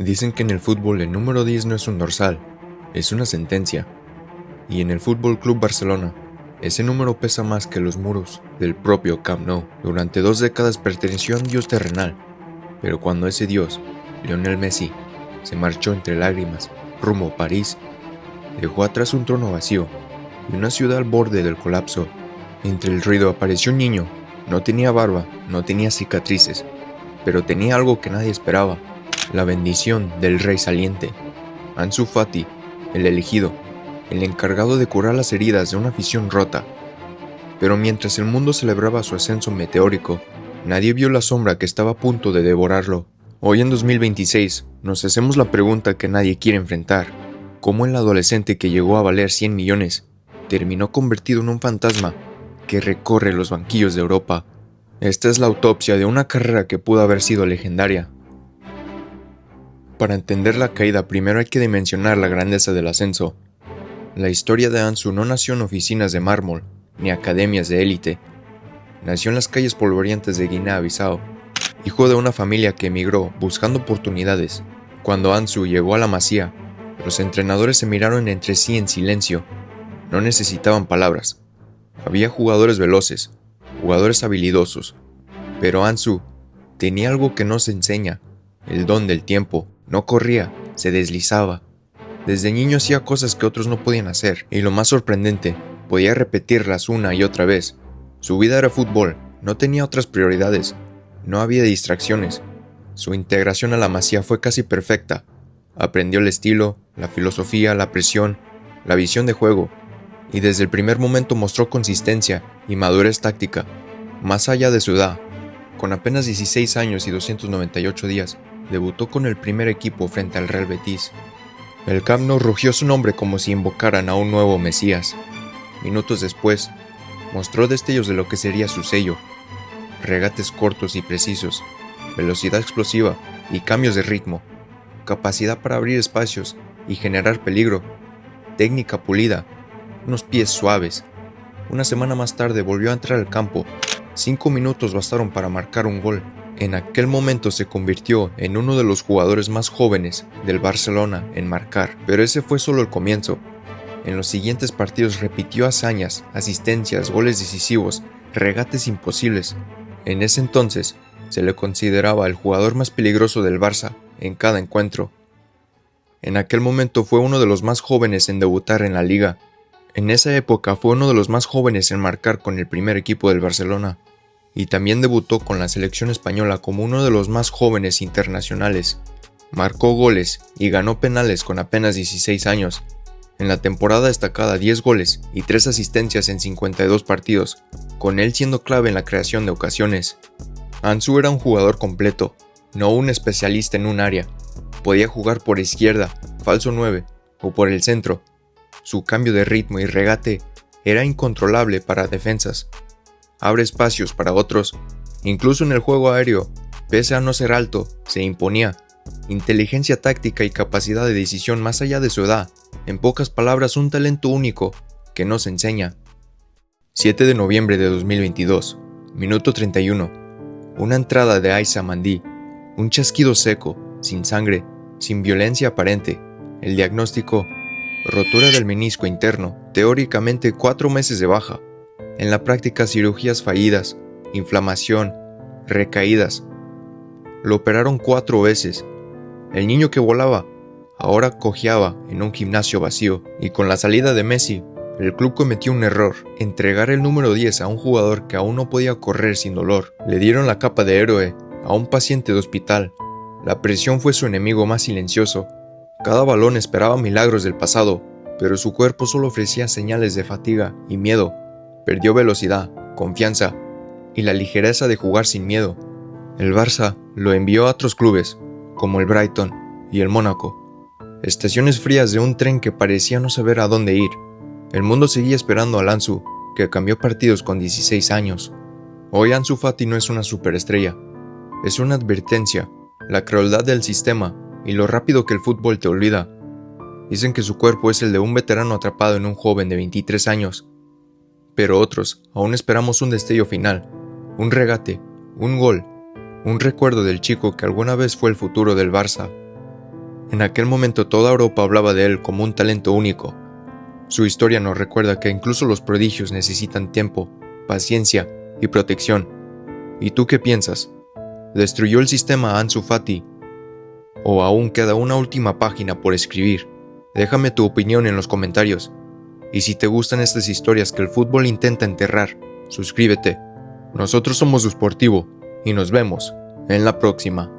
Dicen que en el fútbol el número 10 no es un dorsal, es una sentencia. Y en el Fútbol Club Barcelona, ese número pesa más que los muros del propio Camp Nou. Durante 2 décadas perteneció a un dios terrenal, pero cuando ese dios, Lionel Messi, se marchó entre lágrimas rumbo a París, dejó atrás un trono vacío y una ciudad al borde del colapso. Entre el ruido apareció un niño. No tenía barba, no tenía cicatrices, pero tenía algo que nadie esperaba: la bendición del rey saliente. Ansu Fati, el elegido, el encargado de curar las heridas de una afición rota. Pero mientras el mundo celebraba su ascenso meteórico, nadie vio la sombra que estaba a punto de devorarlo. Hoy en 2026 nos hacemos la pregunta que nadie quiere enfrentar: ¿cómo el adolescente que llegó a valer 100 millones terminó convertido en un fantasma que recorre los banquillos de Europa? Esta es la autopsia de una carrera que pudo haber sido legendaria. Para entender la caída, primero hay que dimensionar la grandeza del ascenso. La historia de Ansu no nació en oficinas de mármol, ni academias de élite. Nació en las calles polvorientas de Guinea-Bissau, hijo de una familia que emigró buscando oportunidades. Cuando Ansu llegó a la Masía, los entrenadores se miraron entre sí en silencio. No necesitaban palabras. Había jugadores veloces, jugadores habilidosos, pero Ansu tenía algo que no se enseña: el don del tiempo. No corría, se deslizaba. Desde niño hacía cosas que otros no podían hacer, y lo más sorprendente, podía repetirlas una y otra vez. Su vida era fútbol, no tenía otras prioridades, no había distracciones. Su integración a la Masía fue casi perfecta. Aprendió el estilo, la filosofía, la presión, la visión de juego, y desde el primer momento mostró consistencia y madurez táctica, más allá de su edad. Con apenas 16 años y 298 días, debutó con el primer equipo frente al Real Betis. El Camp Nou rugió su nombre como si invocaran a un nuevo Mesías. Minutos después, mostró destellos de lo que sería su sello: regates cortos y precisos, velocidad explosiva y cambios de ritmo, capacidad para abrir espacios y generar peligro, técnica pulida, unos pies suaves. Una semana más tarde volvió a entrar al campo. 5 minutos bastaron para marcar un gol. En aquel momento se convirtió en uno de los jugadores más jóvenes del Barcelona en marcar, pero ese fue solo el comienzo. En los siguientes partidos repitió hazañas, asistencias, goles decisivos, regates imposibles. En ese entonces se le consideraba el jugador más peligroso del Barça en cada encuentro. En aquel momento fue uno de los más jóvenes en debutar en la liga. En esa época fue uno de los más jóvenes en marcar con el primer equipo del Barcelona. Y también debutó con la selección española como uno de los más jóvenes internacionales. Marcó goles y ganó penales con apenas 16 años. En la temporada destacada 10 goles y 3 asistencias en 52 partidos, con él siendo clave en la creación de ocasiones. Ansu era un jugador completo, no un especialista en un área. Podía jugar por izquierda, falso 9 o por el centro. Su cambio de ritmo y regate era incontrolable para defensas. Abre espacios para otros. Incluso en el juego aéreo, pese a no ser alto, se imponía. Inteligencia táctica y capacidad de decisión más allá de su edad. En pocas palabras, un talento único que no se enseña. 7 de noviembre de 2022, minuto 31. Una entrada de Aissa Mandi. Un chasquido seco, sin sangre, sin violencia aparente. El diagnóstico: rotura del menisco interno, teóricamente 4 meses de baja. En la práctica, cirugías fallidas, inflamación, recaídas. Lo operaron 4 veces. El niño que volaba ahora cojeaba en un gimnasio vacío, y con la salida de Messi, el club cometió un error: entregar el número 10 a un jugador que aún no podía correr sin dolor. Le dieron la capa de héroe a un paciente de hospital. La presión fue su enemigo más silencioso. Cada balón esperaba milagros del pasado, pero su cuerpo solo ofrecía señales de fatiga y miedo. Perdió velocidad, confianza y la ligereza de jugar sin miedo. El Barça lo envió a otros clubes, como el Brighton y el Mónaco. Estaciones frías de un tren que parecía no saber a dónde ir. El mundo seguía esperando a Ansu, que cambió partidos con 16 años. Hoy Ansu Fati no es una superestrella. Es una advertencia: la crueldad del sistema y lo rápido que el fútbol te olvida. Dicen que su cuerpo es el de un veterano atrapado en un joven de 23 años. Pero otros aún esperamos un destello final, un regate, un gol, un recuerdo del chico que alguna vez fue el futuro del Barça. En aquel momento toda Europa hablaba de él como un talento único. Su historia nos recuerda que incluso los prodigios necesitan tiempo, paciencia y protección. ¿Y tú qué piensas? ¿Destruyó el sistema Ansu Fati? ¿O aún queda una última página por escribir? Déjame tu opinión en los comentarios. Y si te gustan estas historias que el fútbol intenta enterrar, suscríbete. Nosotros somos Sportivo y nos vemos en la próxima.